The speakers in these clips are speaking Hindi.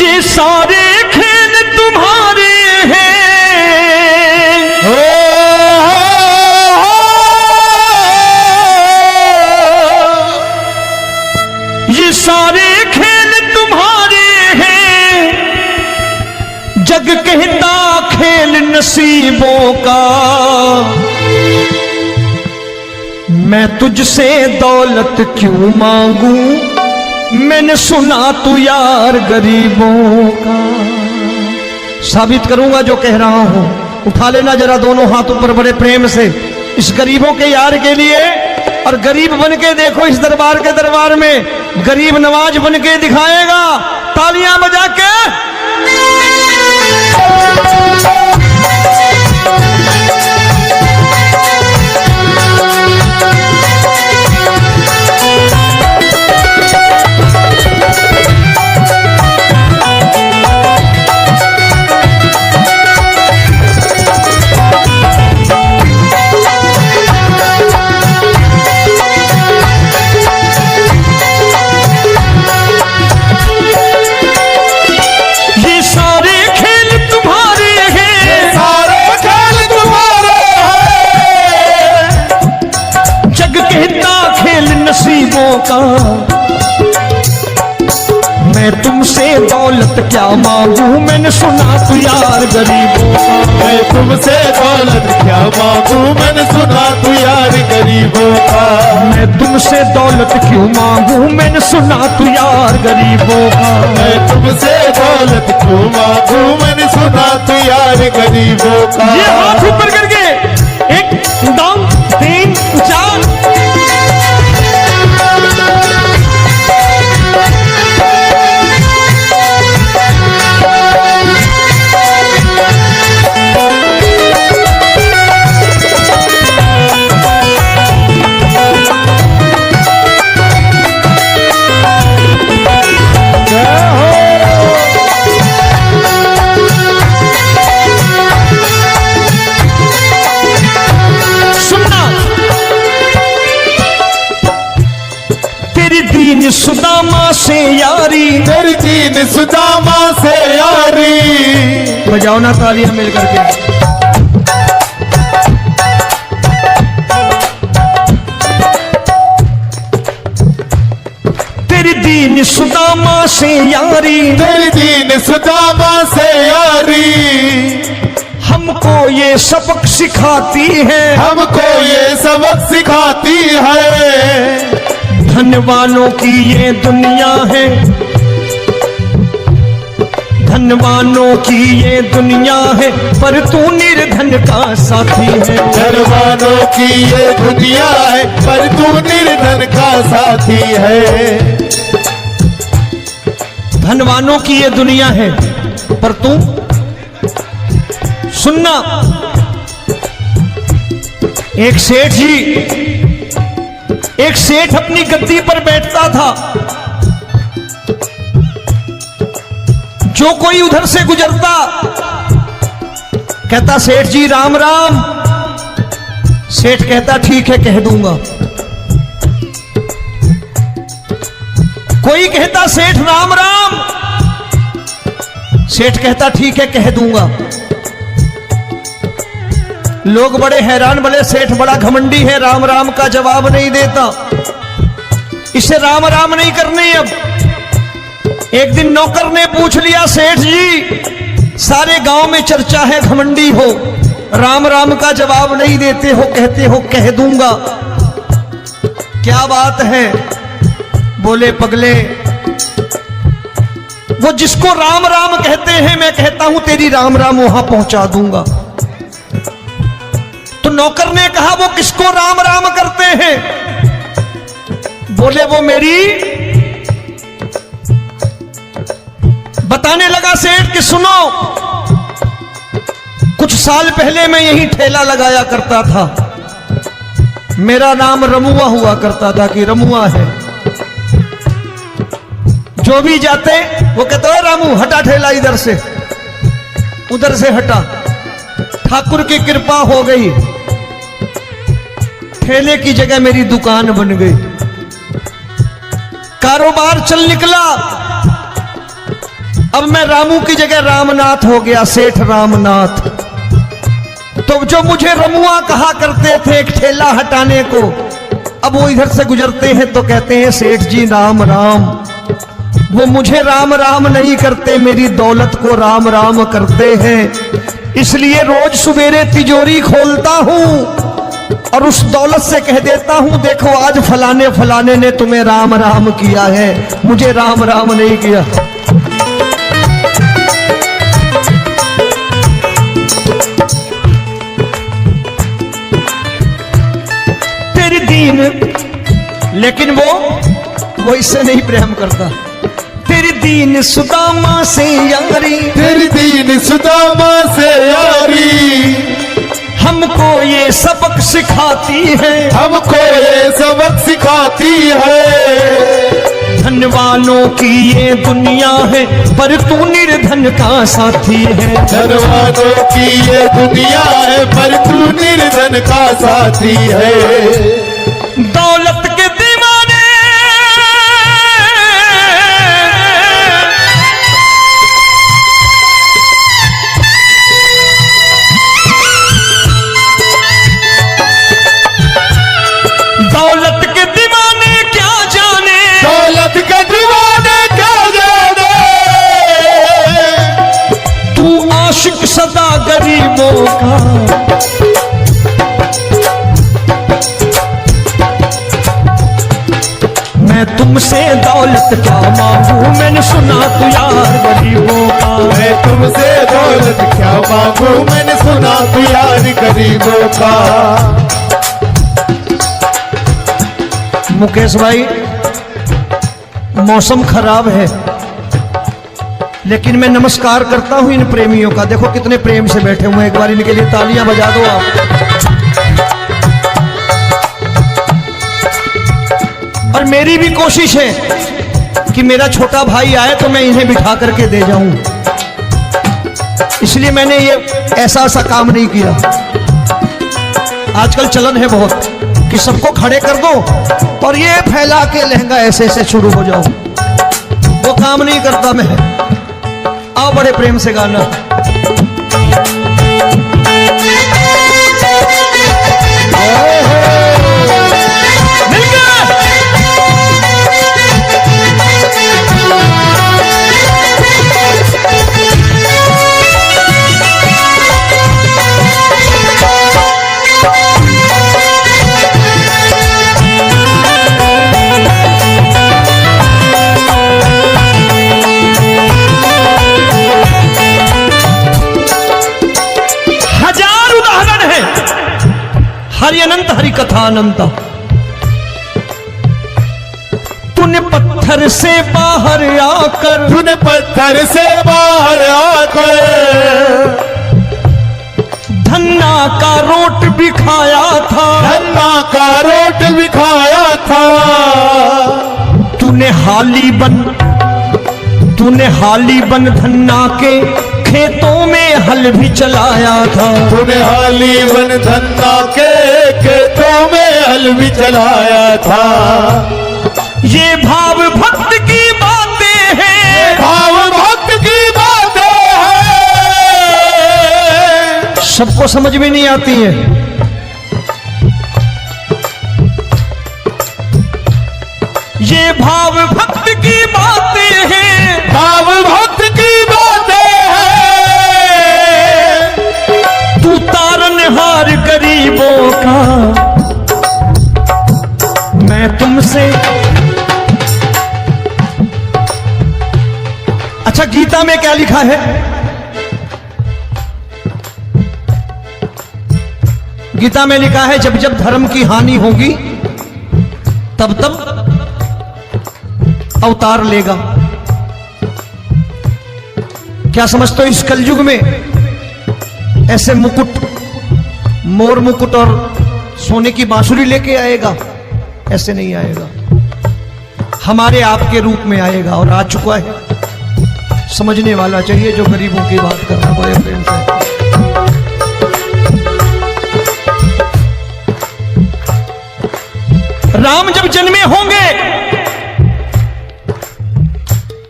ये सारे खेल तुम्हारे हैं, ये सारे खेल तुम्हारे हैं, जग कहता खेल नसीबों का। मैं तुझसे दौलत क्यों मांगू, मैंने सुना तू यार गरीबों का। साबित करूंगा जो कह रहा हूं। उठा लेना जरा दोनों हाथ ऊपर बड़े प्रेम से इस गरीबों के यार के लिए, और गरीब बन के देखो इस दरबार के दरबार में गरीब नवाज बन के दिखाएगा, तालियां बजा के। नसीबों का मैं तुमसे दौलत क्या मांगू, मैंने सुना तू यार गरीबों का। मैं तुमसे दौलत क्या मांगू, मैंने सुना तू यार गरीबों का। मैं तुमसे दौलत क्यों मांगू, मैंने सुना तू यार गरीबों का। मैं तुमसे दौलत क्यों मांगू, मैंने सुना तू यार गरीबों का। ये हाथ ऊपर करके 1 2 3 4 सुदामा से यारी, तेरी दीन सुदामा से यारी। बजाओ ना तालियां मिल करके। तेरी दीन सुदामा से यारी, तेरी दीन सुदामा से यारी। हमको ये सबक सिखाती है, हमको ये सबक सिखाती है। धनवानों की ये दुनिया है, धनवानों की ये दुनिया है, पर तू निर्धन का साथी है। धनवानों की ये दुनिया है, पर तू निर्धन का साथी है। धनवानों की ये दुनिया है, पर तू सुनना। एक सेठ अपनी गद्दी पर बैठता था। जो कोई उधर से गुजरता कहता सेठ जी राम राम। सेठ कहता ठीक है कह दूंगा। कोई कहता सेठ राम राम। सेठ कहता ठीक है कह दूंगा। लोग बड़े हैरान, बोले सेठ बड़ा घमंडी है, राम राम का जवाब नहीं देता, इसे राम राम नहीं करने। अब एक दिन नौकर ने पूछ लिया सेठ जी सारे गांव में चर्चा है घमंडी हो, राम राम का जवाब नहीं देते हो, कहते हो कह दूंगा, क्या बात है? बोले पगले वो जिसको राम राम कहते हैं मैं कहता हूं तेरी राम राम वहां पहुंचा दूंगा। तो नौकर ने कहा वो किसको राम राम करते हैं? बोले वो मेरी। बताने लगा सेठ कि सुनो, कुछ साल पहले मैं यही ठेला लगाया करता था, मेरा नाम रमुआ हुआ करता था कि रमुआ है। जो भी जाते वो कहते हो रामू हटा ठेला इधर से, उधर से हटा। ठाकुर की कृपा हो गई, ठेले की जगह मेरी दुकान बन गई, कारोबार चल निकला। अब मैं रामू की जगह रामनाथ हो गया, सेठ रामनाथ। तो जो मुझे रमुआ कहा करते थे एक ठेला हटाने को, अब वो इधर से गुजरते हैं तो कहते हैं सेठ जी राम राम। वो मुझे राम राम नहीं करते, मेरी दौलत को राम राम करते हैं। इसलिए रोज सवेरे तिजोरी खोलता हूं और उस दौलत से कह देता हूं देखो आज फलाने फलाने ने तुम्हें राम राम किया है, मुझे राम राम नहीं किया। तेरी दीन, लेकिन वो इससे नहीं प्रेम करता। तेरी दीन सुदामा से यारी, तेरी दीन सुदामा से यारी, हमको ये सबक सिखाती है, हमको ये सबक सिखाती है। धन वालों की ये दुनिया है पर तू निर्धन का साथी है। धन वालों की ये दुनिया है पर तू निर्धन का साथी है। दौलत के दीवाने दौलत के दीवाने क्या जाने, दौलत के दीवाने क्या जाने, तू आशिक सदा गरीबों का। मैं तुमसे दौलत क्या मांगू, मैंने सुना तू यार गरीबों का। मैं तुमसे दौलत क्या मांगू, मैंने सुना तू यार गरीबों का। मुकेश भाई मौसम खराब है, लेकिन मैं नमस्कार करता हूं इन प्रेमियों का। देखो कितने प्रेम से बैठे हुए हैं, एक बार इनके लिए तालियां बजा दो आप। और मेरी भी कोशिश है कि मेरा छोटा भाई आए तो मैं इन्हें बिठा करके दे जाऊं, इसलिए मैंने ये ऐसा काम नहीं किया। आजकल चलन है बहुत कि सबको खड़े कर दो और ये फैला के लहंगा ऐसे ऐसे शुरू हो जाओ, वो काम नहीं करता मैं। आओ बड़े प्रेम से गाना। हरि अनंत हरि कथा अनंत। तूने पत्थर से बाहर आकर, तूने पत्थर से बाहर आकर धन्ना का रोट भी खाया था, धन्ना का रोट भी खाया था। तूने हाली बन धन्ना के खेतों में हल भी चलाया था। तूने हाली बन धन्ना के खेतों में हल भी चलाया था। ये भाव भक्त की बातें हैं, भाव भक्त की बातें हैं, सबको समझ में नहीं आती है। ये भाव भक्त की बातें हैं, भाव भक्त की बातें हैं। तू तारनहार गरीबों का, मैं तुमसे। अच्छा गीता में क्या लिखा है? गीता में लिखा है जब जब धर्म की हानि होगी तब तब अवतार लेगा। क्या समझते हो इस कलयुग में ऐसे मुकुट, मोर मुकुट और सोने की बांसुरी लेके आएगा? ऐसे नहीं आएगा, हमारे आपके रूप में आएगा और आ चुका है। समझने वाला चाहिए जो गरीबों की बात कर रहा है बड़े प्रेम से। राम जब जन्मे होंगे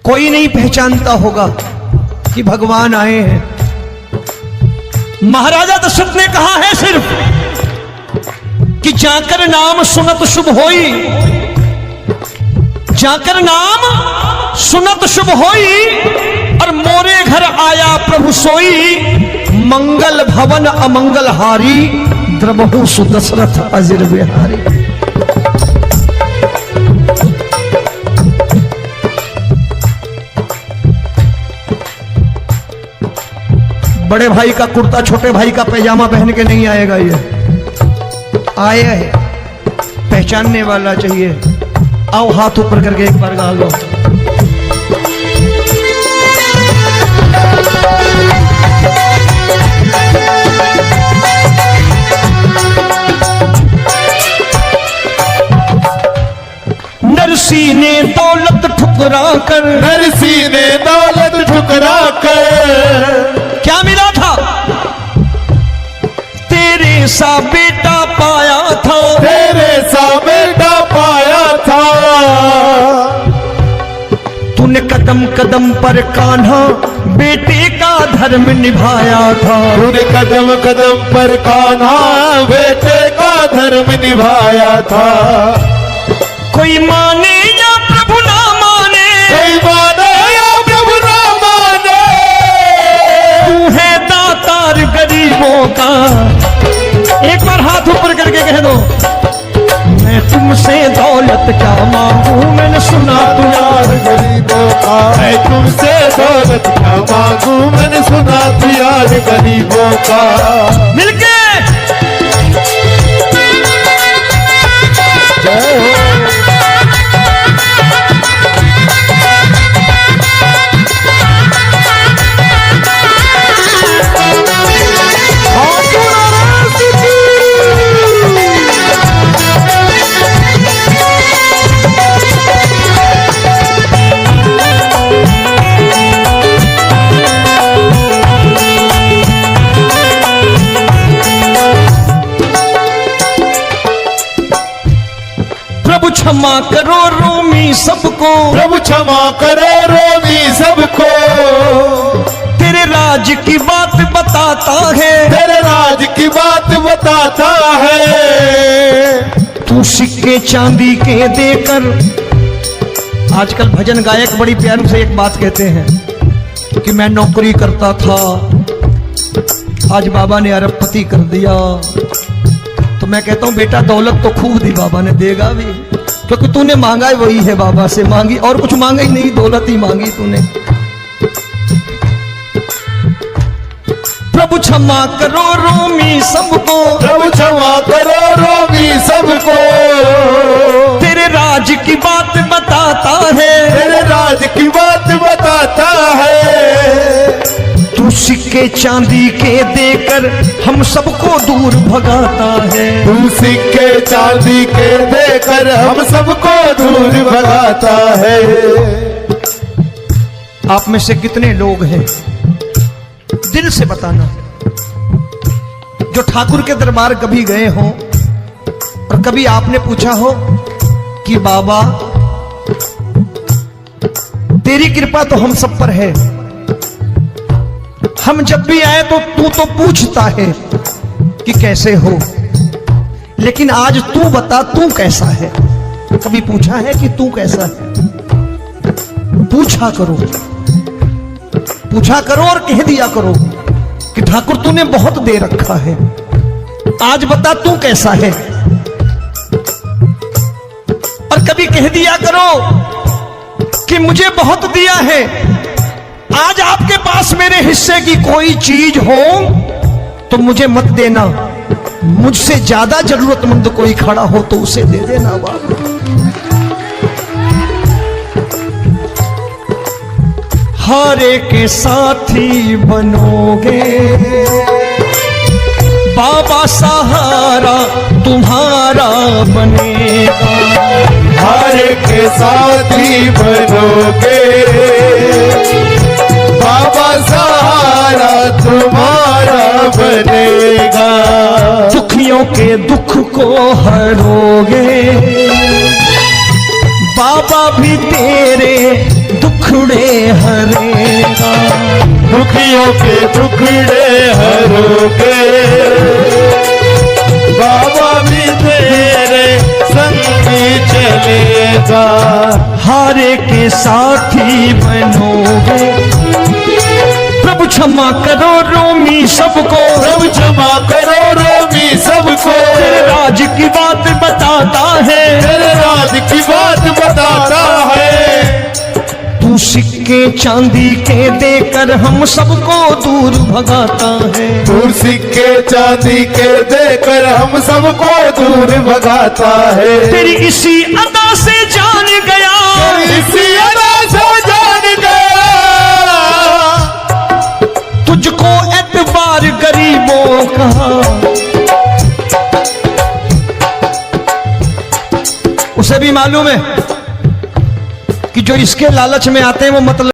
कोई नहीं पहचानता होगा, कि भगवान आए हैं। महाराजा दशरथ ने कहा है सिर्फ कि जाकर नाम सुनत शुभ होई, जाकर नाम सुनत शुभ होई, और मोरे घर आया प्रभु सोई, मंगल भवन अमंगल हारी, द्रबहु सुदशरथ अजिर बिहारी। बड़े भाई का कुर्ता छोटे भाई का पैजामा पहन के नहीं आएगा, ये आया है पहचानने वाला चाहिए। आओ हाथ ऊपर करके एक बार गा लो। नरसी ने दौलत ठुकरा कर, नरसी ने दौलत ठुकरा कर, क्या मिला था? तेरे सा बेटा पाया था, तेरे सा बेटा पाया था। तूने कदम कदम पर कान्हा बेटे का धर्म निभाया था, तूने कदम कदम पर कान्हा बेटे का धर्म निभाया था। कोई माने या प्रभु ना माने, कोई माने या प्रभु ना माने, तू है दातार गरीबों का। एक बार हाथ ऊपर करके कह दो, मैं तुमसे दौलत क्या मांगू, मैंने सुना तू यार गरीबों का। मैं तुमसे दौलत क्या मांगू, मैंने सुना तू यार गरीबों का। मिलके जय हो। प्रभु क्षमा करो रोमी सबको, प्रभु क्षमा करो रोमी सबको। तेरे राज की बात बताता है, तेरे राज की बात बताता है। तू सिक्के चांदी के देकर। आजकल भजन गायक बड़ी प्यार से एक बात कहते हैं कि मैं नौकरी करता था, आज बाबा ने अरबपति कर दिया। तो मैं कहता हूं बेटा दौलत तो खूब दी बाबा ने, देगा भी, क्योंकि तूने मांगा है वही है बाबा से मांगी, और कुछ मांगा ही नहीं, दौलत ही मांगी तूने। प्रभु क्षमा करो रोमी सबको, प्रभु क्षमा करो रोमी सबको। तेरे राज की बात बताता है, तेरे राज की बात बताता है। तू सिक्के चांदी के देकर हम सबको दूर भगाता है। तू सिक्के चांदी के देकर हम सबको दूर भगाता है। आप में से कितने लोग हैं, दिल से बताना, जो ठाकुर के दरबार कभी गए हो और कभी आपने पूछा हो कि बाबा तेरी कृपा तो हम सब पर है, हम जब भी आए तो तू तो पूछता है कि कैसे हो, लेकिन आज तू बता तू कैसा है। कभी पूछा है कि तू कैसा है? पूछा करो, पूछा करो और कह दिया करो कि ठाकुर तूने बहुत दे रखा है, आज बता तू कैसा है। और कभी कह दिया करो कि मुझे बहुत दिया है, आज आपके पास मेरे हिस्से की कोई चीज हो तो मुझे मत देना, मुझसे ज्यादा जरूरतमंद कोई खड़ा हो तो उसे दे देना बाबा। हारे के साथी बनोगे बाबा, सहारा तुम्हारा बनेगा। हारे के साथी बनोगे बाबा, सहारा तुम्हारा बनेगा। दुखियों के दुख को हरोगे बाबा, भी तेरे दुखड़े हरेगा। दुखियों के टुकड़े हरोगे, बाबा भी तेरे संगी चलेगा। हारे के साथी बनोगे, प्रभु क्षमा करो रोमी सबको, प्रभु क्षमा करो रोमी सबको, तेरे राज की बात बताता है, तेरे राज की बात बताता है। तू सिक्के चांदी के देकर हम सबको दूर भगाता है, दूर सिक्के चांदी के देकर हम सबको दूर भगाता है। तेरी इसी अदा से जान गया, इसी अदा से जान गया, तुझको एतबार गरीबों का। उसे भी मालूम है कि जो इसके लालच में आते हैं वो मतलब